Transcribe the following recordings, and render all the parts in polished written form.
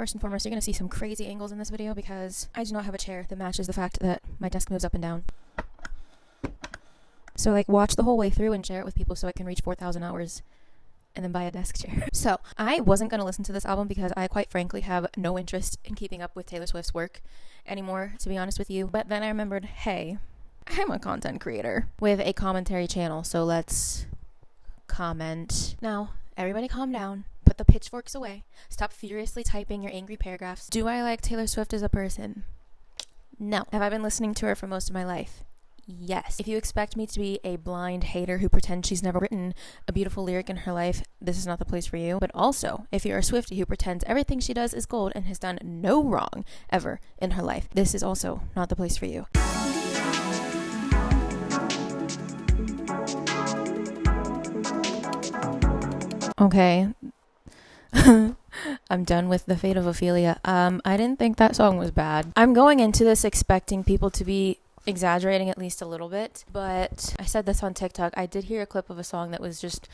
First and foremost, you're going to see some crazy angles in this video because I do not have a chair that matches the fact that my desk moves up and down. So like watch the whole way through and share it with people so I can reach 4,000 hours and then buy a desk chair. So I wasn't going to listen to this album because I quite frankly have no interest in keeping up with Taylor Swift's work anymore, to be honest with you. But then I remembered, hey, I'm a content creator with a commentary channel, so let's comment. Now, everybody calm down. Put the pitchforks away. Stop furiously typing your angry paragraphs. Do I like Taylor Swift as a person? No. Have I been listening to her for most of my life? Yes. If you expect me to be a blind hater who pretends she's never written a beautiful lyric in her life, this is not the place for you. But also, if you're a Swiftie who pretends everything she does is gold and has done no wrong ever in her life, this is also not the place for you. Okay. I'm done with the fate of Ophelia. I didn't think that song was bad. I'm going into this expecting people to be exaggerating at least a little bit, but I said this on TikTok. I did hear a clip of a song that was just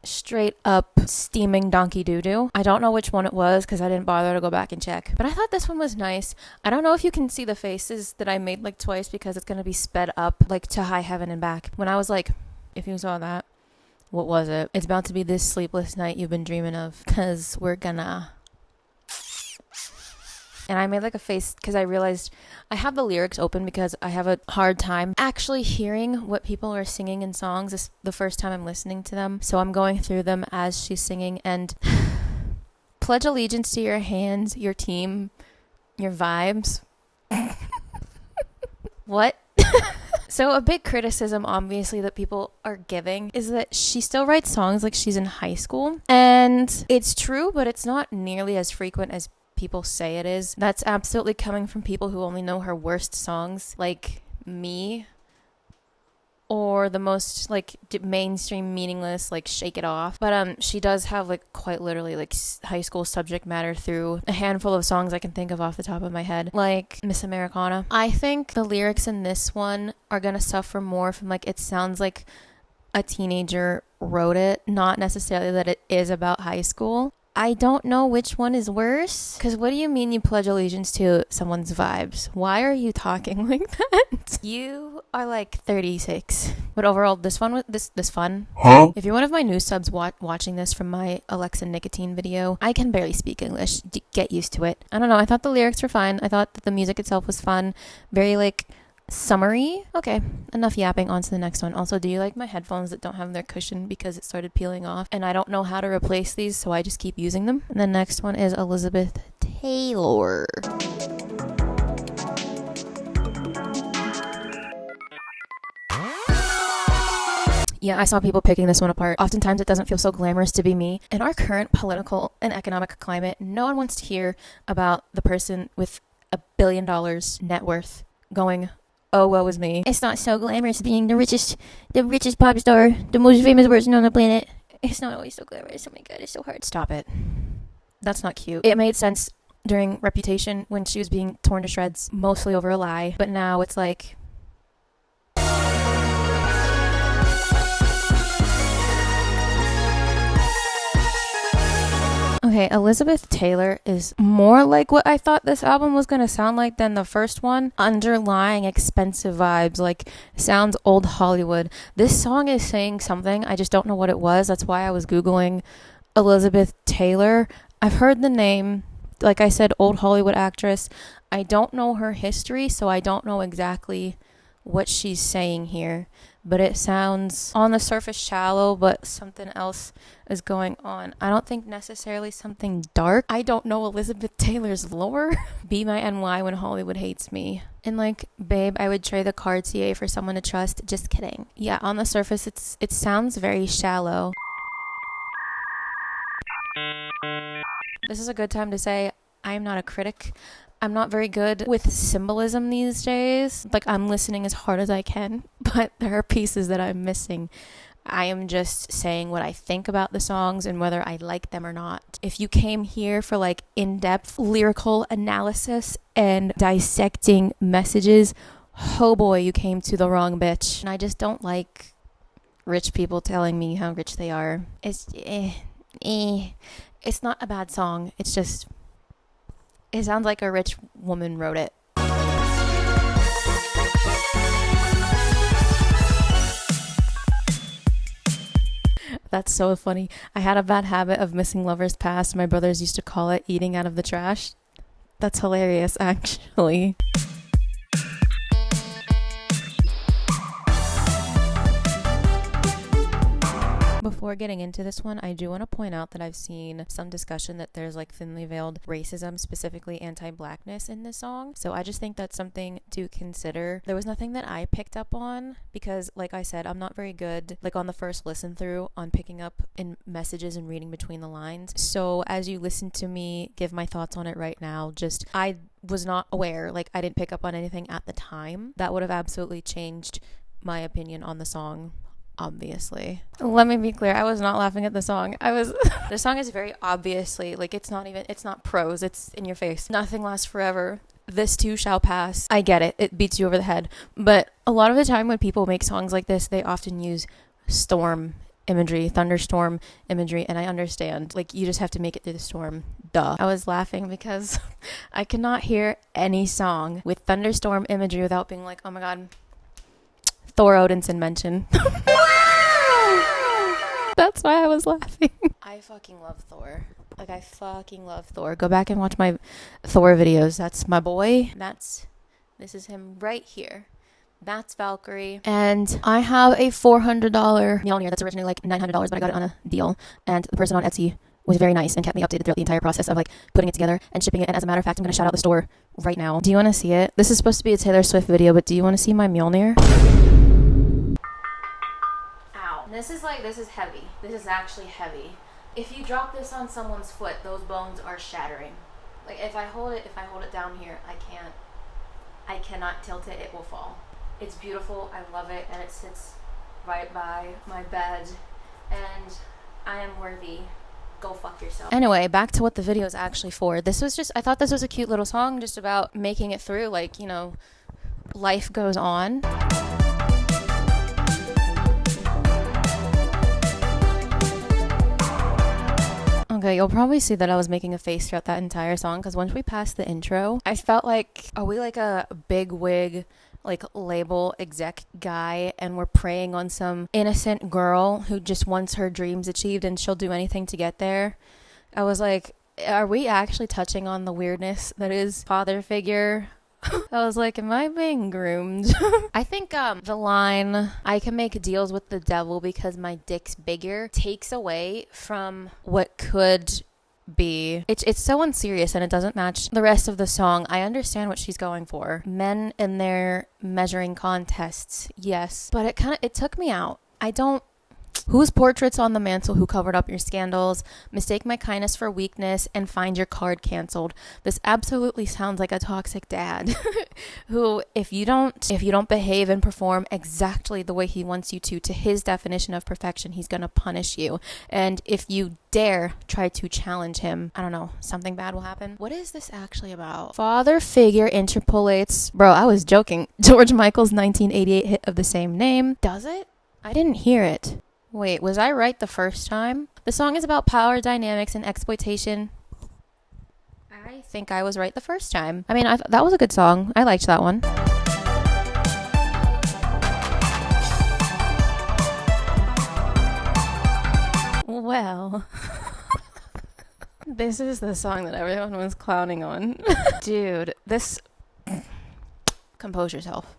straight up steaming donkey doo-doo. I don't know which one it was because I didn't bother to go back and check, but I thought this one was nice. I don't know if you can see the faces that I made like twice because it's going to be sped up like to high heaven and back. When I was like, if you saw that, what was it? It's about to be this sleepless night you've been dreaming of, because we're gonna... And I made like a face because I realized I have the lyrics open because I have a hard time actually hearing what people are singing in songs. This is the first time I'm listening to them. So I'm going through them as she's singing and pledge allegiance to your hands, your team, your vibes. What? So a big criticism, obviously, that people are giving is that she still writes songs like she's in high school. And it's true, but it's not nearly as frequent as people say it is. That's absolutely coming from people who only know her worst songs, like me, or the most like mainstream meaningless like Shake It Off. But she does have like quite literally like high school subject matter through a handful of songs I can think of off the top of my head, like Miss Americana. I think the lyrics in this one are gonna suffer more from like it sounds like a teenager wrote it, not necessarily that it is about high school. I don't know which one is worse. Because what do you mean you pledge allegiance to someone's vibes? Why are you talking like that? You are like 36. But overall, this fun. Huh? If you're one of my new subs watching this from my Alexa Nicotine video, I can barely speak English. Get used to it. I don't know. I thought the lyrics were fine. I thought that the music itself was fun. Very like... summary. Okay, enough yapping, on to the next one. Also, do you like my headphones that don't have their cushion because it started peeling off and I don't know how to replace these, so I just keep using them? And the next one is Elizabeth Taylor. Yeah, I saw people picking this one apart. Oftentimes it doesn't feel so glamorous to be me. In our current political and economic climate, no one wants to hear about the person with $1 billion net worth going, oh, woe is me. It's not so glamorous being the richest pop star, the most famous person on the planet. It's not always so glamorous. Oh my god, it's so hard. Stop it. That's not cute. It made sense during Reputation when she was being torn to shreds, mostly over a lie. But now it's like... Okay, Elizabeth Taylor is more like what I thought this album was going to sound like than the first one. Underlying expensive vibes, like sounds old Hollywood. This song is saying something, I just don't know what it was. That's why I was Googling Elizabeth Taylor. I've heard the name, like I said, old Hollywood actress. I don't know her history, so I don't know exactly what she's saying here, but it sounds on the surface shallow, but something else is going on. I don't think necessarily something dark. I don't know Elizabeth Taylor's lore. Be my NY when Hollywood hates me. And like, babe, I would trade the Cartier for someone to trust. Just kidding. Yeah, on the surface, it sounds very shallow. This is a good time to say I am not a critic. I'm not very good with symbolism these days. Like, I'm listening as hard as I can, but there are pieces that I'm missing. I am just saying what I think about the songs and whether I like them or not. If you came here for like in-depth lyrical analysis and dissecting messages, oh boy, you came to the wrong bitch. And I just don't like rich people telling me how rich they are. It's not a bad song. It's just... It sounds like a rich woman wrote it. That's so funny. I had a bad habit of missing lovers past. My brothers used to call it eating out of the trash. That's hilarious, actually. Before getting into this one, I do want to point out that I've seen some discussion that there's like thinly veiled racism, specifically anti-blackness in this song. So I just think that's something to consider. There was nothing that I picked up on because, like I said, I'm not very good, like on the first listen through, on picking up in messages and reading between the lines. So as you listen to me give my thoughts on it right now, just I was not aware, like I didn't pick up on anything at the time that would have absolutely changed my opinion on the song. Obviously. Let me be clear, I was not laughing at the song. The song is very obviously, like it's not prose, it's in your face. Nothing lasts forever. This too shall pass. I get it. It beats you over the head. But a lot of the time when people make songs like this, they often use storm imagery, thunderstorm imagery, and I understand. Like, you just have to make it through the storm. Duh. I was laughing because I cannot hear any song with thunderstorm imagery without being like, oh my god, Thor Odinson mention. That's why I was laughing. I fucking love Thor. Like, I fucking love Thor. Go back and watch my Thor videos. That's my boy. This is him right here. That's Valkyrie. And I have a $400 Mjolnir that's originally like $900, but I got it on a deal. And the person on Etsy was very nice and kept me updated throughout the entire process of like putting it together and shipping it. And as a matter of fact, I'm going to shout out the store right now. Do you want to see it? This is supposed to be a Taylor Swift video, but do you want to see my Mjolnir? Ow. This is heavy. This is actually heavy. If you drop this on someone's foot, those bones are shattering. Like if I hold it down here, I cannot tilt it, it will fall. It's beautiful, I love it, and it sits right by my bed, and I am worthy. Go fuck yourself. Anyway, back to what the video is actually for. I thought this was a cute little song just about making it through, like, you know, life goes on. Okay, you'll probably see that I was making a face throughout that entire song, because once we passed the intro, I felt like, are we like a big wig, like label exec guy, and we're preying on some innocent girl who just wants her dreams achieved and she'll do anything to get there? I was like, are we actually touching on the weirdness that is father figure? I was like, am I being groomed? I think the line, I can make deals with the devil because my dick's bigger, takes away from what could be. It's so unserious and it doesn't match the rest of the song. I understand what she's going for. Men in their measuring contests, yes. But it took me out. Whose portraits on the mantle who covered up your scandals? Mistake my kindness for weakness and find your card canceled. This absolutely sounds like a toxic dad who, if you don't behave and perform exactly the way he wants you to his definition of perfection, he's going to punish you. And if you dare try to challenge him, I don't know, something bad will happen. What is this actually about? Father figure interpolates. Bro, I was joking. George Michael's 1988 hit of the same name. Does it? I didn't hear it. Wait, was I right the first time? The song is about power dynamics and exploitation. I think I was right the first time. I mean, that was a good song. I liked that one. Well, this is the song that everyone was clowning on. Dude, compose yourself.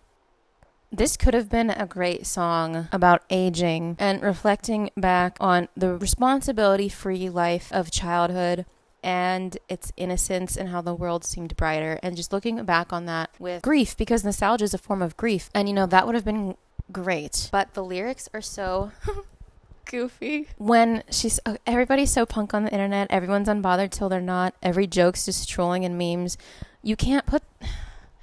This could have been a great song about aging and reflecting back on the responsibility-free life of childhood and its innocence and how the world seemed brighter, and just looking back on that with grief, because nostalgia is a form of grief, and you know, that would have been great. But the lyrics are so goofy. When everybody's so punk on the internet, everyone's unbothered till they're not, every joke's just trolling and memes. You can't put...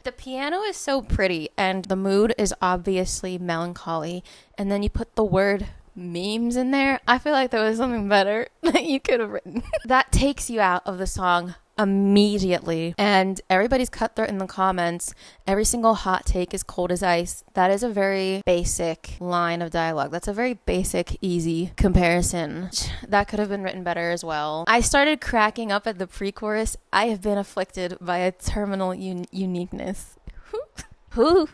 The piano is so pretty and the mood is obviously melancholy, and then you put the word memes in there. I feel like there was something better that you could have written. That takes you out of the song immediately. And everybody's cutthroat in the comments. Every single hot take is cold as ice. That is a very basic line of dialogue. That's a very basic, easy comparison. That could have been written better as well. I started cracking up at the pre-chorus. I have been afflicted by a terminal uniqueness. Who?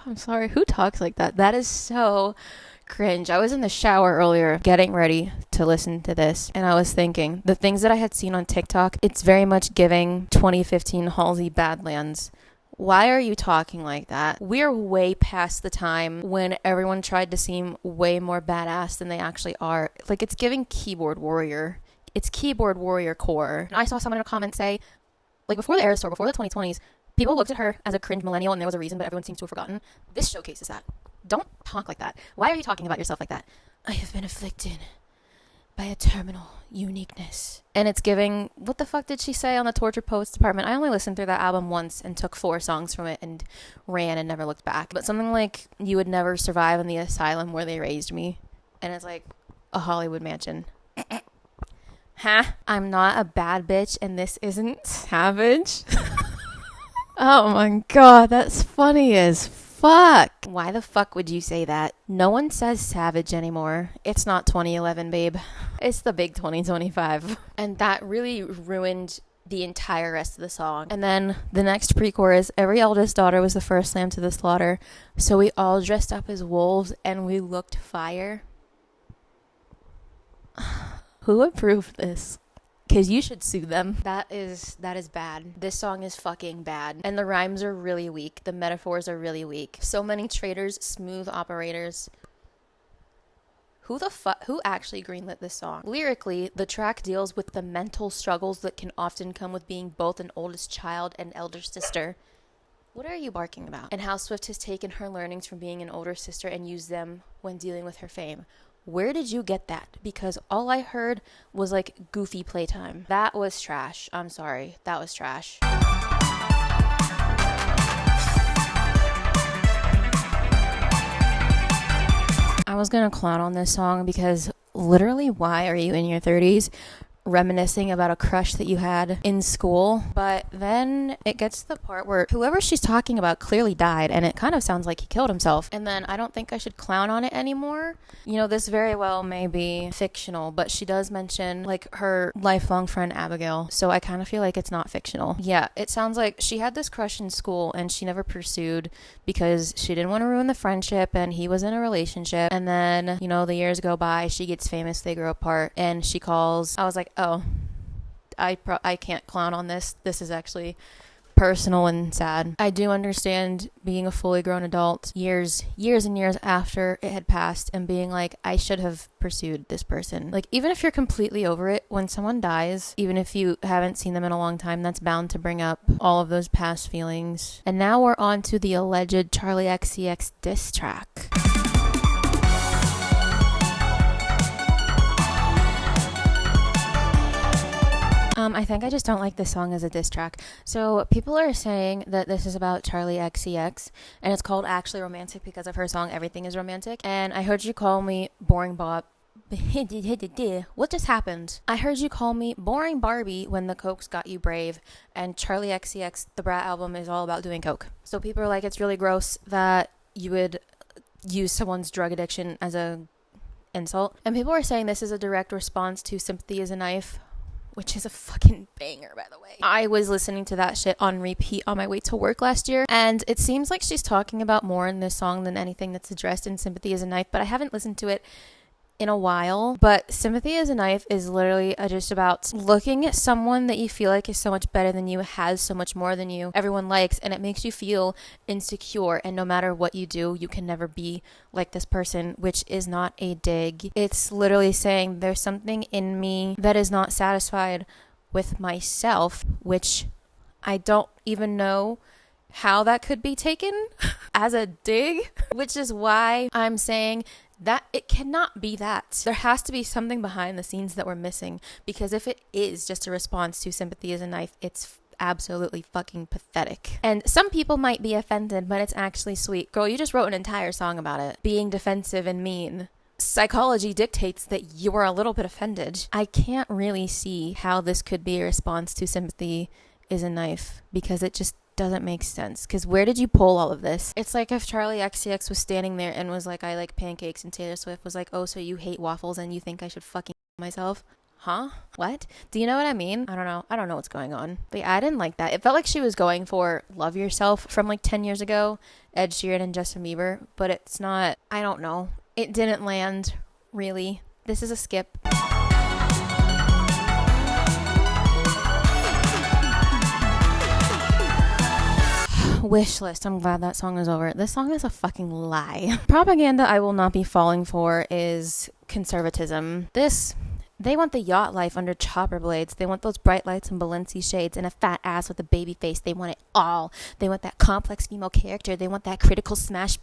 I'm sorry, who talks like that? That is so cringe. I was in the shower earlier getting ready to listen to this, and I was thinking the things that I had seen on TikTok, it's very much giving 2015 Halsey Badlands. Why are you talking like that? We're way past the time when everyone tried to seem way more badass than they actually are. Like, it's giving keyboard warrior. It's keyboard warrior core. I saw someone in a comment say, like, before the Era Store, before the 2020s, people looked at her as a cringe millennial, and there was a reason, but everyone seems to have forgotten. This showcases that. Don't talk like that. Why are you talking about yourself like that? I have been afflicted by a terminal uniqueness. And it's giving, what the fuck did she say on the Torture Poets Department? I only listened through that album once and took 4 songs from it and ran and never looked back. But something like, you would never survive in the asylum where they raised me. And it's like a Hollywood mansion. Huh? I'm not a bad bitch and this isn't savage. Oh my god, that's funny as fuck. Why the fuck would you say that? No one says savage anymore. It's not 2011, babe. It's the big 2025. And that really ruined the entire rest of the song. And then the next pre-chorus, every eldest daughter was the first lamb to the slaughter. So we all dressed up as wolves and we looked fire. Who approved this? Because you should sue them. That is bad. This song is fucking bad. And the rhymes are really weak. The metaphors are really weak. So many traitors, smooth operators. Who actually greenlit this song? Lyrically, the track deals with the mental struggles that can often come with being both an oldest child and elder sister. What are you barking about? And how Swift has taken her learnings from being an older sister and used them when dealing with her fame. Where did you get that? Because all I heard was like goofy playtime. That was trash. I'm sorry. That was trash. I was gonna clown on this song because literally, why are you in your 30s reminiscing about a crush that you had in school? But then it gets to the part where whoever she's talking about clearly died, and it kind of sounds like he killed himself. And then I don't think I should clown on it anymore. You know, this very well may be fictional, but she does mention like her lifelong friend Abigail, so I kind of feel like it's not fictional. Yeah, it sounds like she had this crush in school and she never pursued because she didn't want to ruin the friendship, and he was in a relationship. And then, you know, the years go by, she gets famous, they grow apart, and she calls. I was like, oh, I can't clown on this. This is actually personal and sad. I do understand being a fully grown adult years and years after it had passed and being like, I should have pursued this person. Like, even if you're completely over it, when someone dies, even if you haven't seen them in a long time, that's bound to bring up all of those past feelings. And now we're on to the alleged Charlie XCX diss track. I think I just don't like this song as a diss track. So people are saying that this is about Charlie XCX, and it's called Actually Romantic because of her song Everything is Romantic. And I heard you call me boring Bob. What just happened? I heard you call me boring Barbie when the cokes got you brave, and Charlie XCX, the Brat album, is all about doing coke. So people are like, it's really gross that you would use someone's drug addiction as a insult. And people are saying this is a direct response to Sympathy is a Knife, which is a fucking banger, by the way. I was listening to that shit on repeat on my way to work last year, and it seems like she's talking about more in this song than anything that's addressed in Sympathy is a Knife, but I haven't listened to it in a while. But Sympathy is a Knife is literally just about looking at someone that you feel like is so much better than you, has so much more than you, everyone likes, and it makes you feel insecure, and no matter what you do, you can never be like this person, which is not a dig. It's literally saying there's something in me that is not satisfied with myself, which I don't even know how that could be taken as a dig, which is why I'm saying that it cannot be that. There has to be something behind the scenes that we're missing, because if it is just a response to Sympathy is a Knife, it's absolutely fucking pathetic. And some people might be offended, but it's actually sweet. Girl, you just wrote an entire song about it. Being defensive and mean. psychology dictates that you are a little bit offended. I can't really see how this could be a response to sympathy is a knife, because it just doesn't make sense. Because where did you pull all of this? It's like if Charlie XCX was standing there and was like, I like pancakes, and Taylor Swift was like, oh, so you hate waffles and you think I should fucking myself? Huh? What? Do you know what I mean? I don't know what's going on. But yeah, I didn't like that. It felt like she was going for Love Yourself from like 10 years ago, Ed Sheeran and Justin Bieber, but it's not. I don't know. It didn't land, really. This is a skip. Wish list. I'm glad that song is over. This song is a fucking lie. Propaganda I will not be falling for is conservatism. They want the yacht life under chopper blades. They want those bright lights and Balenci shades and a fat ass with a baby face. They want it all. They want that complex female character. They want that critical smash.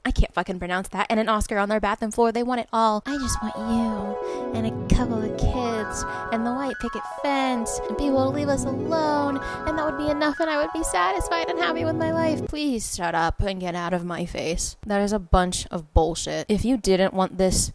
I can't fucking pronounce that. And an Oscar on their bathroom floor. They want it all. I just want you and a couple of kids and the white picket fence and people to leave us alone. And that would be enough and I would be satisfied and happy with my life. Please shut up and get out of my face. That is a bunch of bullshit. If you didn't want this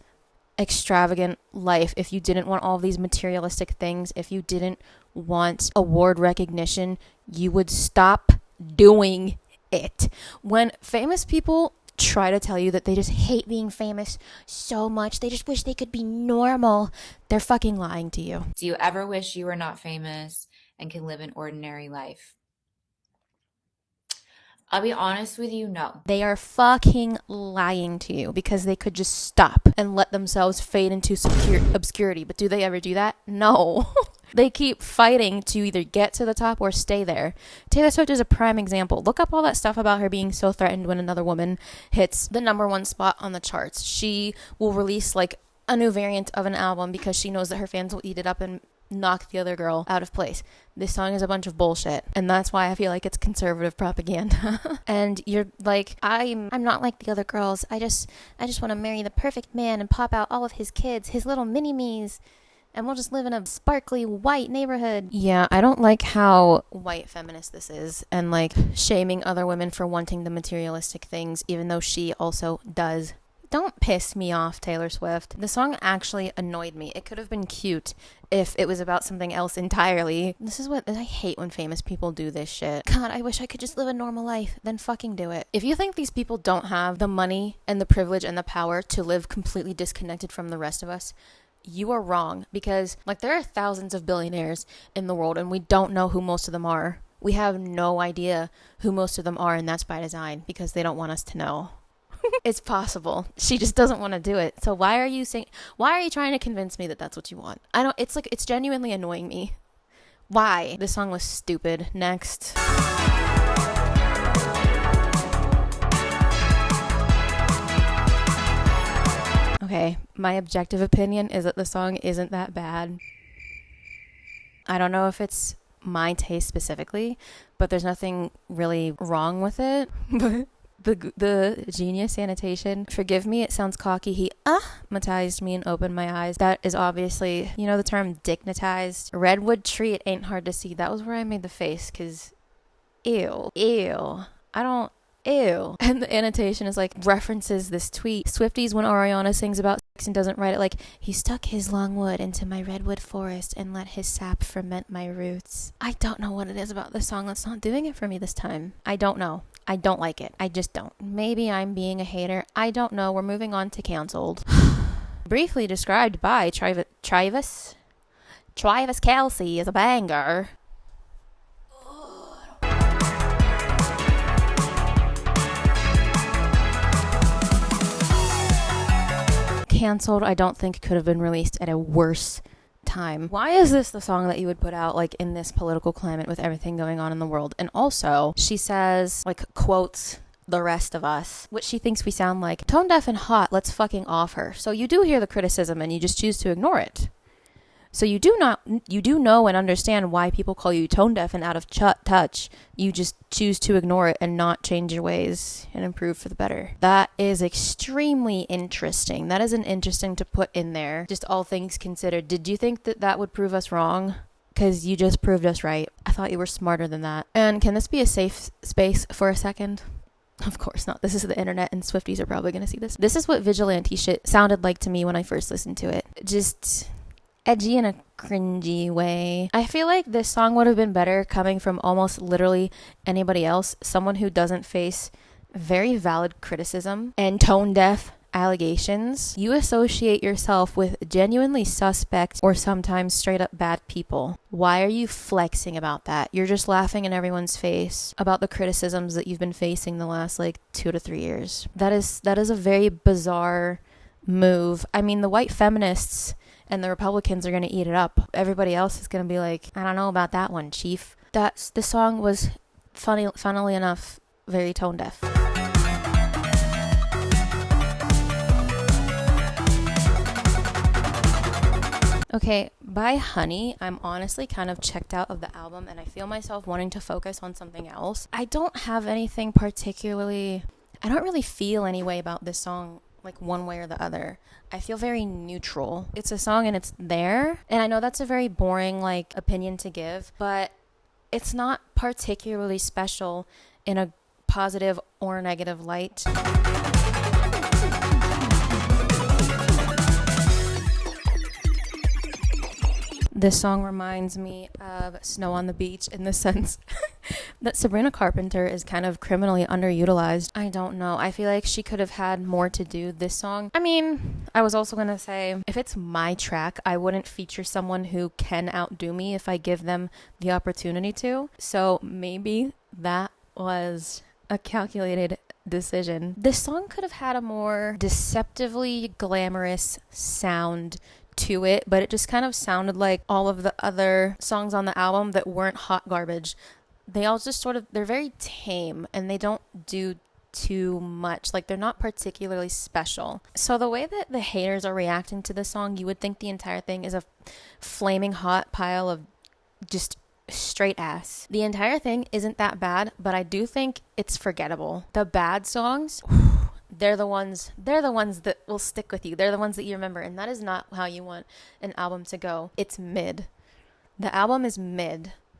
extravagant life, if you didn't want all these materialistic things, if you didn't want award recognition, you would stop doing it. When famous people try to tell you that they just hate being famous so much, they just wish they could be normal, they're fucking lying to you. Do you ever wish you were not famous and could live an ordinary life? I'll be honest with you, no. They are fucking lying to you because they could just stop and let themselves fade into obscurity. But do they ever do that? No. They keep fighting to either get to the top or stay there. Taylor Swift is a prime example. Look up all that stuff about her being so threatened when another woman hits the #1 spot on the charts. She will release like a new variant of an album because she knows that her fans will eat it up and knock the other girl out of place. This song is a bunch of bullshit, and that's why I feel like it's conservative propaganda. And you're like, I'm not like the other girls. I just want to marry the perfect man and pop out all of his kids, his little mini-me's, and we'll just live in a sparkly white neighborhood. Yeah, I don't like how white feminist this is, and like shaming other women for wanting the materialistic things, even though she also does. Don't piss me off, Taylor Swift. The song actually annoyed me. It could have been cute if it was about something else entirely. This is what I hate when famous people do this shit. God, I wish I could just live a normal life. Then fucking do it. If you think these people don't have the money and the privilege and the power to live completely disconnected from the rest of us, you are wrong. Because like there are thousands of billionaires in the world and we don't know who most of them are. We have no idea who most of them are, and that's by design because they don't want us to know. It's possible. She just doesn't want to do it. So why are you trying to convince me that that's what you want? It's genuinely annoying me. Why? This song was stupid. Next. Okay, my objective opinion is that the song isn't that bad. I don't know if it's my taste specifically, but there's nothing really wrong with it. The genius sanitation. Forgive me, it sounds cocky. He matized me and opened my eyes. That is obviously, you know the term dignitized. Redwood tree, it ain't hard to see. That was where I made the face, because ew. And the annotation is like references this tweet. Swifties when Ariana sings about sex and doesn't write it like, he stuck his long wood into my redwood forest and let his sap ferment my roots. I don't know what it is about this song that's not doing it for me this time. I don't know. I don't like it. I just don't. Maybe I'm being a hater. I don't know. We're moving on to canceled. Briefly described by Travis Kelce as a banger. Canceled, I don't think could have been released at a worse time. Why is this the song that you would put out like in this political climate with everything going on in the world? And also, she says, like, quotes the rest of us, which she thinks we sound like. Tone deaf and hot, let's fucking off her. So you do hear the criticism and you just choose to ignore it. So you do know and understand why people call you tone deaf and out of touch. You just choose to ignore it and not change your ways and improve for the better. That is extremely interesting. That is an interesting to put in there. Just all things considered. Did you think that would prove us wrong? Because you just proved us right. I thought you were smarter than that. And can this be a safe space for a second? Of course not. This is the internet and Swifties are probably going to see this. This is what vigilante shit sounded like to me when I first listened to it. Just edgy in a cringy way. I feel like this song would have been better coming from almost literally anybody else. Someone who doesn't face very valid criticism and tone deaf allegations. You associate yourself with genuinely suspect or sometimes straight up bad people. Why are you flexing about that? You're just laughing in everyone's face about the criticisms that you've been facing the last like 2 to 3 years. That is a very bizarre move. I mean, the white feminists and the Republicans are going to eat it up. Everybody else is going to be like, I don't know about that one, chief. The song was funnily enough very tone deaf. Okay, by Honey, I'm honestly kind of checked out of the album and I feel myself wanting to focus on something else. I don't really feel any way about this song, like one way or the other. I feel very neutral. It's a song and it's there. And I know that's a very boring, like, opinion to give, but it's not particularly special in a positive or negative light. This song reminds me of Snow on the Beach in the sense that Sabrina Carpenter is kind of criminally underutilized. I don't know. I feel like she could have had more to do this song. I mean, I was also going to say, if it's my track, I wouldn't feature someone who can outdo me if I give them the opportunity to. So maybe that was a calculated decision. This song could have had a more deceptively glamorous sound to it, but it just kind of sounded like all of the other songs on the album that weren't hot garbage. They all just they're very tame and they don't do too much. Like, they're not particularly special. So the way that the haters are reacting to the song, you would think the entire thing is a flaming hot pile of just straight ass. The entire thing isn't that bad, but I do think it's forgettable. The bad songs, they're the ones that will stick with you. They're the ones that you remember, and that is not how you want an album to go. It's mid. The album is mid.